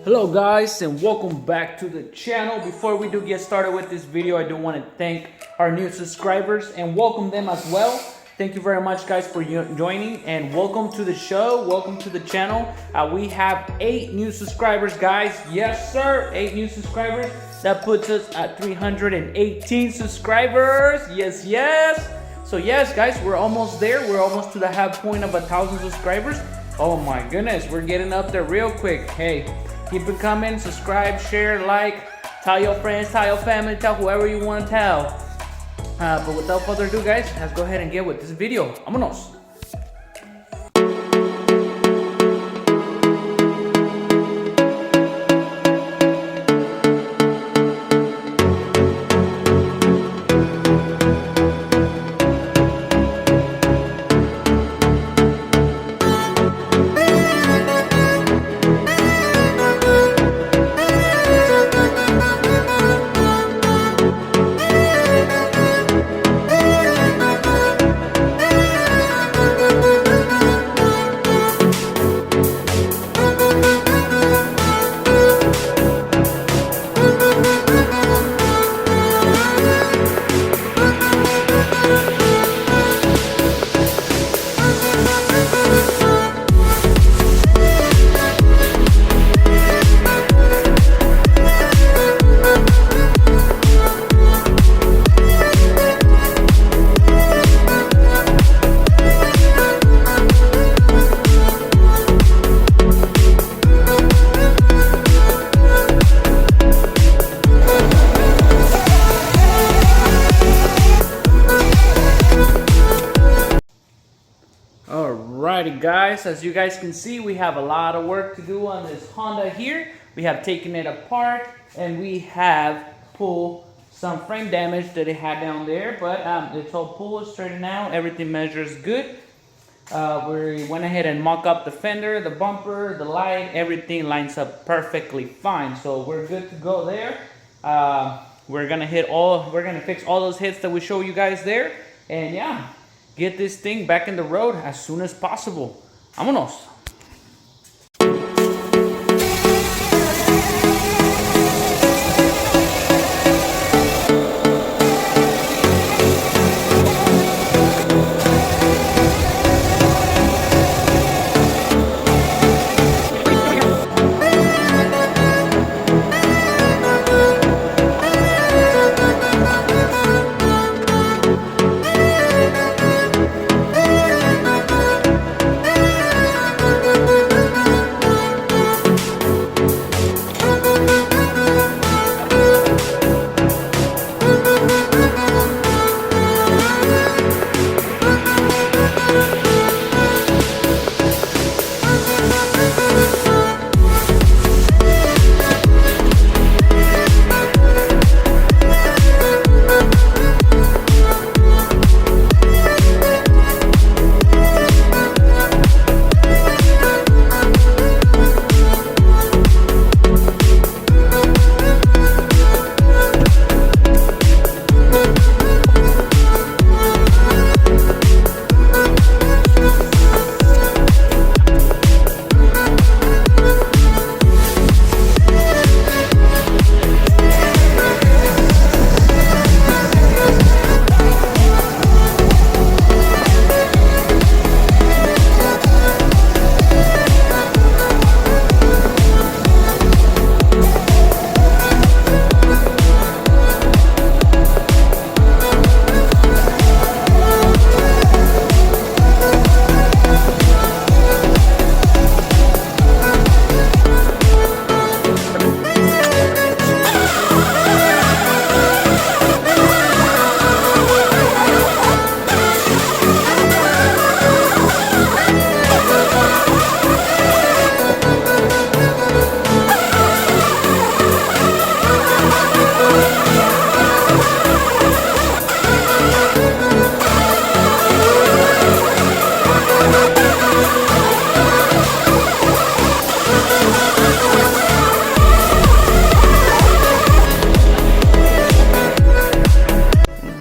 Hello guys and welcome back to the channel. Before we do get started with this video, I do want to thank our new subscribers and welcome them as well. Thank you very much guys for joining and welcome to the show. Welcome to the channel. We have 8 new subscribers guys. Yes sir, 8 new subscribers. That puts us at 318 subscribers. Yes. So yes guys, we're almost there. We're almost to the half point of 1,000 subscribers. Oh my goodness, we're getting up there real quick. Hey, keep it coming, subscribe, share, like, tell your friends, tell your family, tell whoever you want to tell. But without further ado guys, let's go ahead and get with this video. Vámonos. Alrighty guys, as you guys can see, we have a lot of work to do on this Honda here. We have taken it apart and we have pulled some frame damage that it had down there, but it's all pulled, straightened out, everything measures good. We went ahead and mock up the fender, the bumper, the light, everything lines up perfectly fine. So we're good to go there. We're gonna fix all those hits that we show you guys there, and yeah, get this thing back in the road as soon as possible. Vámonos.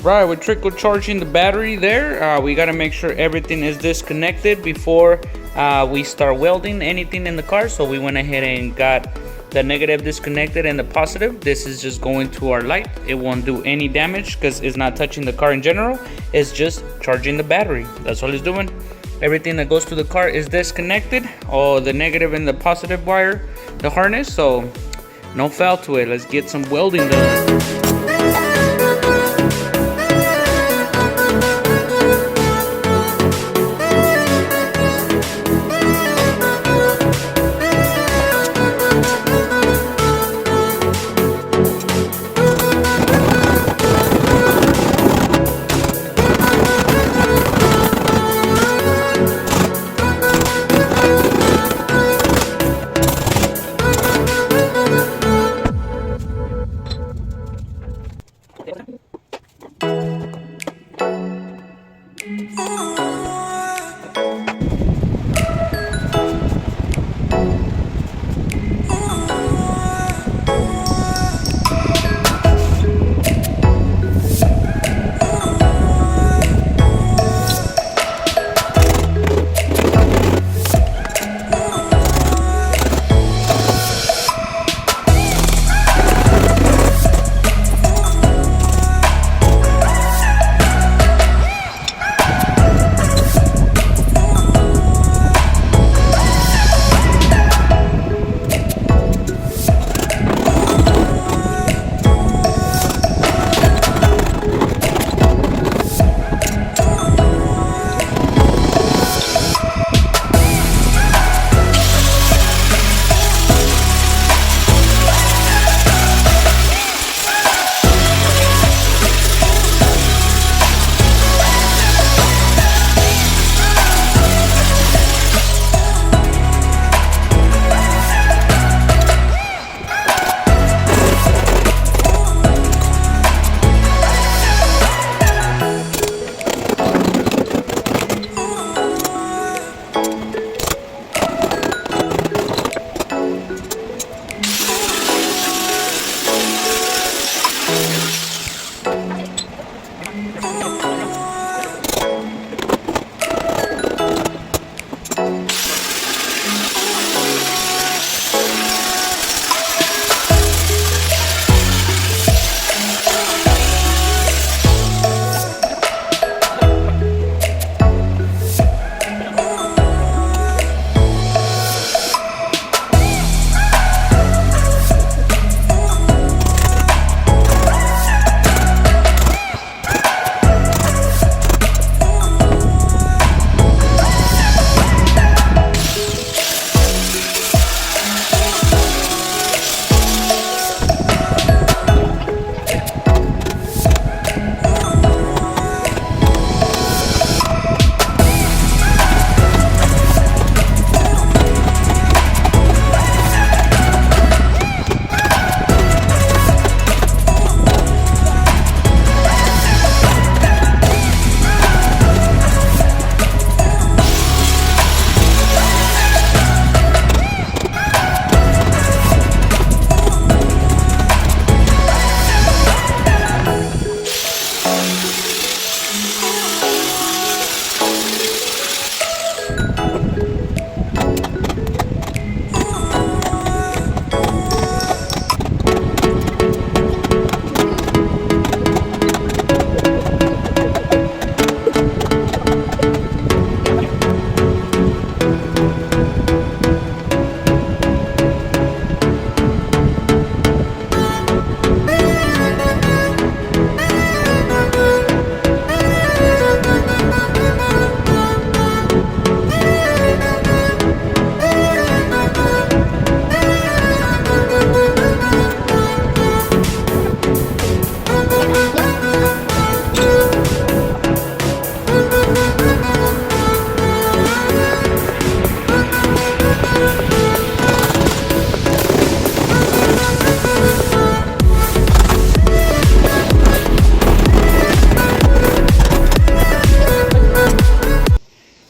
Right, we're trickle charging the battery there. We gotta make sure everything is disconnected before we start welding anything in the car. So we went ahead and got the negative disconnected and the positive. This is just going to our light. It won't do any damage because it's not touching the car in general. It's just charging the battery. That's all it's doing. Everything that goes to the car is disconnected. All the negative and the positive wire, the harness. So no foul to it. Let's get some welding done.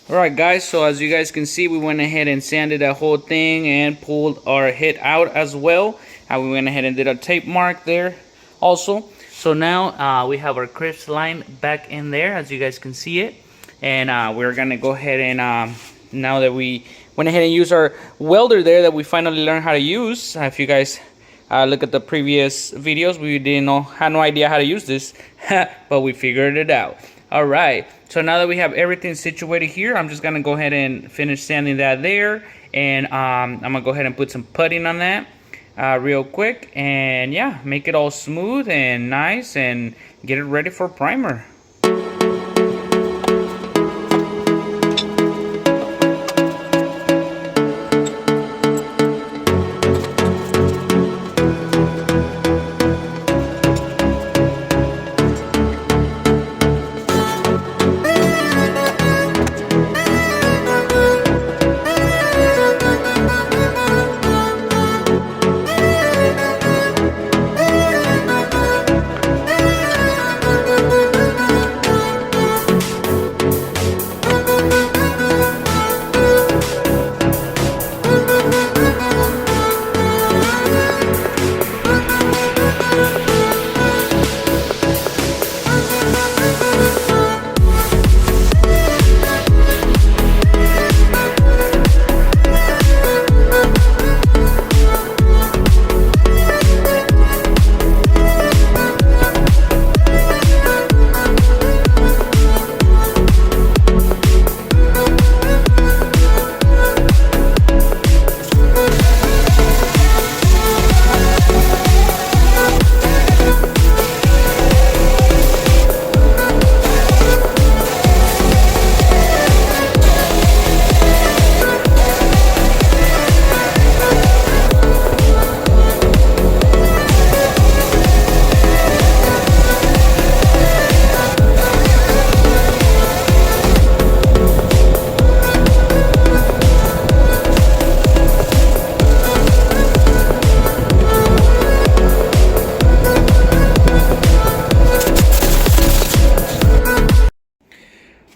Alright guys, so as you guys can see, we went ahead and sanded that whole thing and pulled our head out as well. And we went ahead and did a tape mark there also. So now we have our crisp line back in there, as you guys can see it. And we're gonna go ahead and now that we went ahead and use our welder there that we finally learned how to use. If you guys look at the previous videos, we had no idea how to use this, but we figured it out. All right, so now that we have everything situated here, I'm just gonna go ahead and finish sanding that there, and I'm gonna go ahead and put some putty on that real quick, and yeah, make it all smooth and nice and get it ready for primer.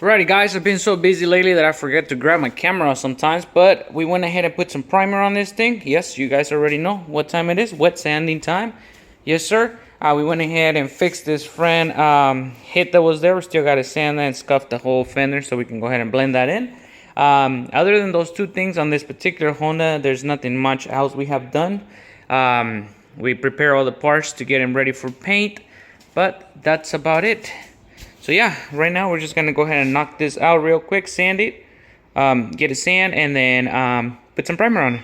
Alrighty guys, I've been so busy lately that I forget to grab my camera sometimes, but we went ahead and put some primer on this thing. Yes, you guys already know what time it is, wet sanding time. Yes sir, we went ahead and fixed this front hit that was there. We still got to sand that and scuff the whole fender so we can go ahead and blend that in. Other than those two things on this particular Honda, there's nothing much else we have done. We prepare all the parts to get them ready for paint, but that's about it. So yeah, right now we're just gonna go ahead and knock this out real quick, sand it, get a sand, and then put some primer on it.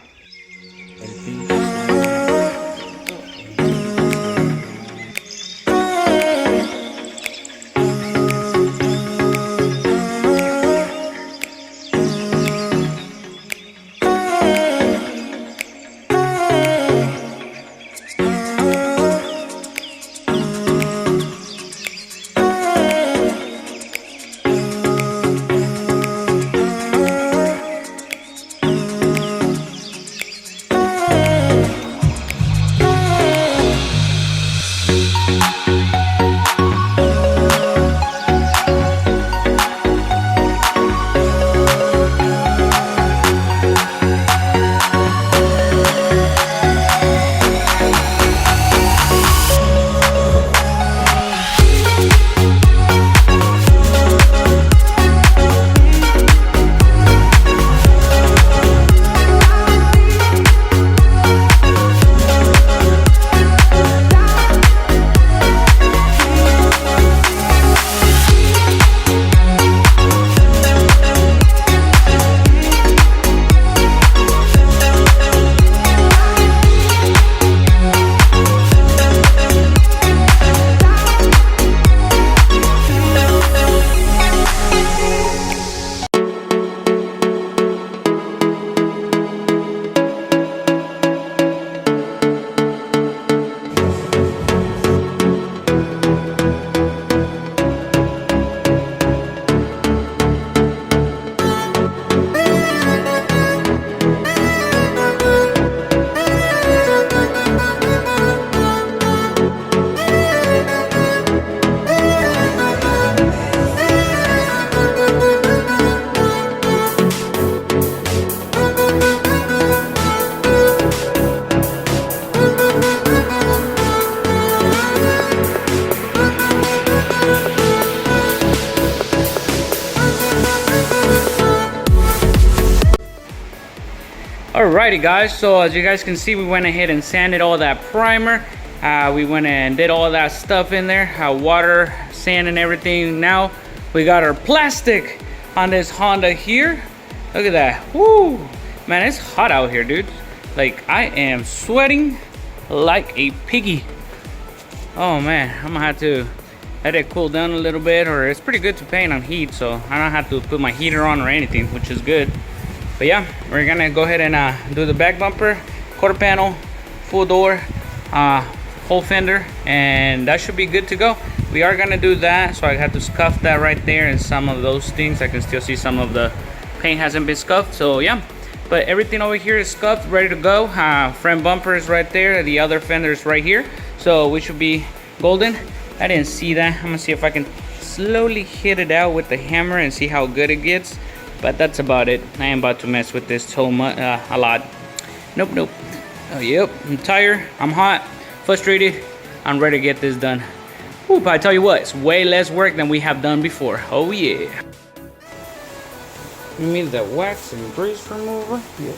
Alrighty guys, so as you guys can see, we went ahead and sanded all that primer. We went and did all that stuff in there, water, sand and everything. Now we got our plastic on this Honda here. Look at that. Woo! Man, it's hot out here, dude. Like, I am sweating like a piggy. Oh man, I'm gonna have to let it cool down a little bit, or it's pretty good to paint on heat, so I don't have to put my heater on or anything, which is good. But yeah, we're gonna go ahead and do the back bumper, quarter panel, full door, whole fender, and that should be good to go. We are gonna do that, so I have to scuff that right there, and some of those things I can still see some of the paint hasn't been scuffed. So yeah, but everything over here is scuffed, ready to go. Front bumper is right there, the other fender is right here, so we should be golden. I didn't see that. I'm gonna see if I can slowly hit it out with the hammer and see how good it gets. But that's about it. I am about to mess with this so much, a lot. Nope. Oh, yep. I'm tired. I'm hot. Frustrated. I'm ready to get this done. Woo, but I tell you what, it's way less work than we have done before. Oh yeah. You mean the wax and grease remover? Yep.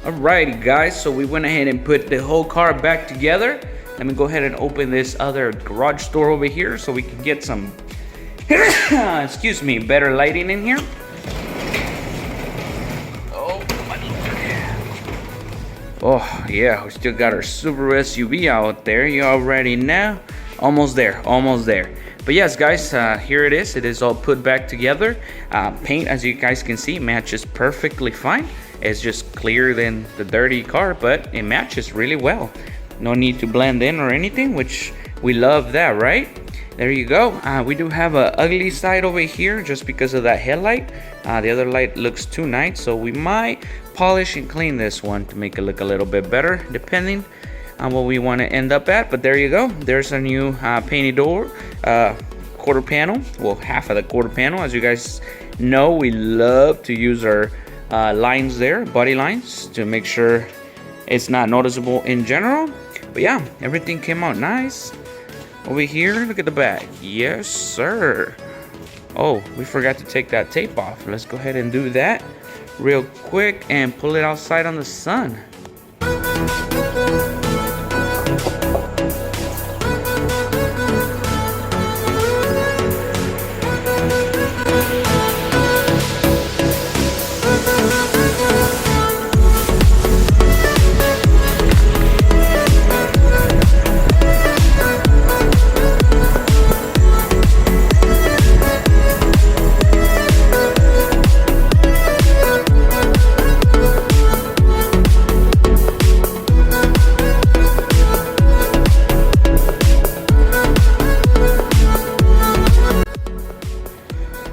Alrighty guys, so we went ahead and put the whole car back together. Let me go ahead and open this other garage door over here so we can get some excuse me, better lighting in here. Oh my Lord. Oh yeah, we still got our Subaru SUV out there. You already know. Almost there, almost there. But yes guys, here it is. It is all put back together. Paint, as you guys can see, matches perfectly fine. It's just clearer than the dirty car, but it matches really well. No need to blend in or anything, which we love that, right? There you go. We do have a ugly side over here just because of that headlight. The other light looks too nice, so we might polish and clean this one to make it look a little bit better, depending on what we want to end up at. But there you go. There's a new painted door, quarter panel. Well, half of the quarter panel. As you guys know, we love to use our lines there, body lines, to make sure it's not noticeable in general. But yeah, everything came out nice. Over here, look at the back. Yes sir. Oh, we forgot to take that tape off. Let's go ahead and do that real quick and pull it outside on the sun.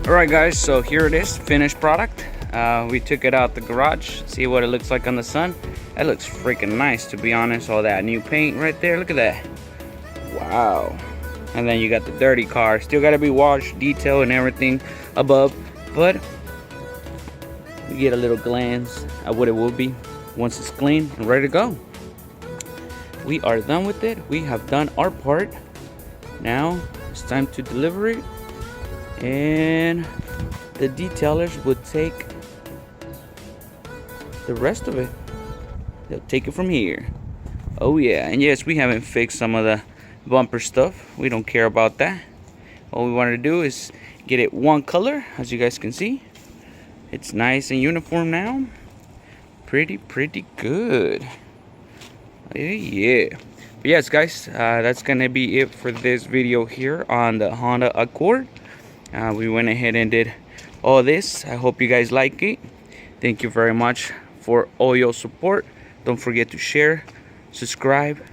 Alright guys, so here it is, finished product. We took it out the garage, see what it looks like on the sun. That looks freaking nice, to be honest. All that new paint right there, look at that. Wow. And then you got the dirty car, still got to be washed, detail and everything above, but we get a little glance at what it will be once it's clean and ready to go. We are done with it. We have done our part. Now it's time to deliver it, and the detailers would take the rest of it. They'll take it from here. Oh yeah, and yes, we haven't fixed some of the bumper stuff. We don't care about that. All we wanted to do is get it one color. As you guys can see, it's nice and uniform now. Pretty good. Yeah. But yes guys, that's gonna be it for this video here on the Honda Accord. We went ahead and did all this. I hope you guys like it. Thank you very much for all your support. Don't forget to share, subscribe,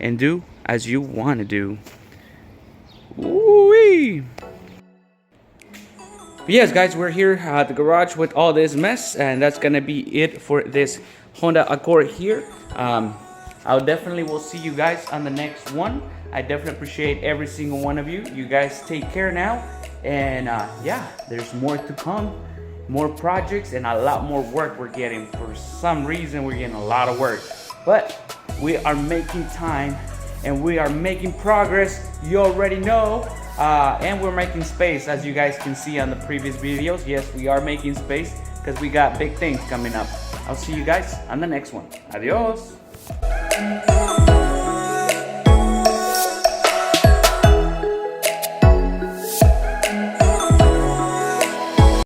and do as you want to do. Woo-wee. Yes guys, we're here at the garage with all this mess, and that's gonna be it for this Honda Accord here. I'll definitely will see you guys on the next one. I definitely appreciate every single one of you. You guys take care now. And yeah, there's more to come, more projects, and a lot more work we're getting. For some reason, we're getting a lot of work, but we are making time and we are making progress. You already know, and we're making space, as you guys can see on the previous videos. Yes, we are making space because we got big things coming up. I'll see you guys on the next one. Adios.